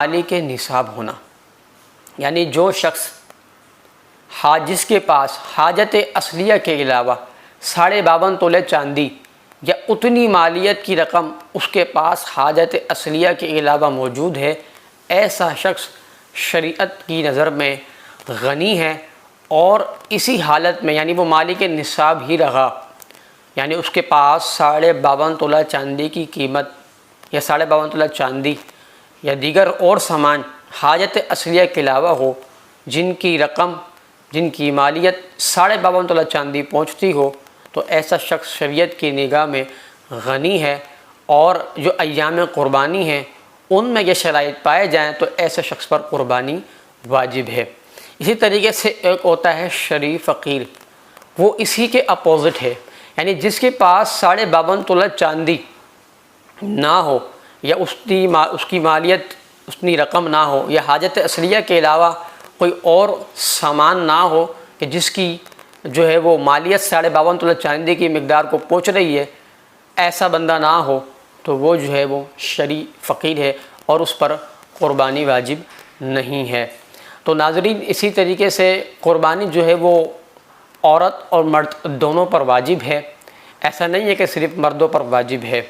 مالک نصاب ہونا، یعنی جو شخص جس کے پاس حاجت اصلیہ کے علاوہ 52.5 تولے چاندی یا اتنی مالیت کی رقم اس کے پاس حاجت اصلیہ کے علاوہ موجود ہے، ایسا شخص شریعت کی نظر میں غنی ہے، اور اسی حالت میں یعنی وہ مالک نصاب ہی رہا، یعنی اس کے پاس 52.5 تولہ چاندی کی قیمت یا 52.5 تولہ چاندی یا دیگر اور سامان حاجت اصلیہ کے علاوہ ہو، جن کی رقم جن کی مالیت 52.5 تولہ چاندی پہنچتی ہو، تو ایسا شخص شریعت کی نگاہ میں غنی ہے، اور جو ایام قربانی ہیں ان میں یہ شرائط پائے جائیں تو ایسے شخص پر قربانی واجب ہے۔ اسی طریقے سے ایک ہوتا ہے شریف فقیر، وہ اسی کے اپوزٹ ہے، یعنی جس کے پاس 52.5 تولہ چاندی نہ ہو یا اس کی مالیت اتنی رقم نہ ہو، یا حاجت اصلیہ کے علاوہ کوئی اور سامان نہ ہو کہ جس کی جو ہے وہ مالیت 52.5 تولہ چاندی کی مقدار کو پہنچ رہی ہے، ایسا بندہ نہ ہو تو وہ جو ہے وہ شریف فقیر ہے اور اس پر قربانی واجب نہیں ہے۔ تو ناظرین، اسی طریقے سے قربانی جو ہے وہ عورت اور مرد دونوں پر واجب ہے، ایسا نہیں ہے کہ صرف مردوں پر واجب ہے۔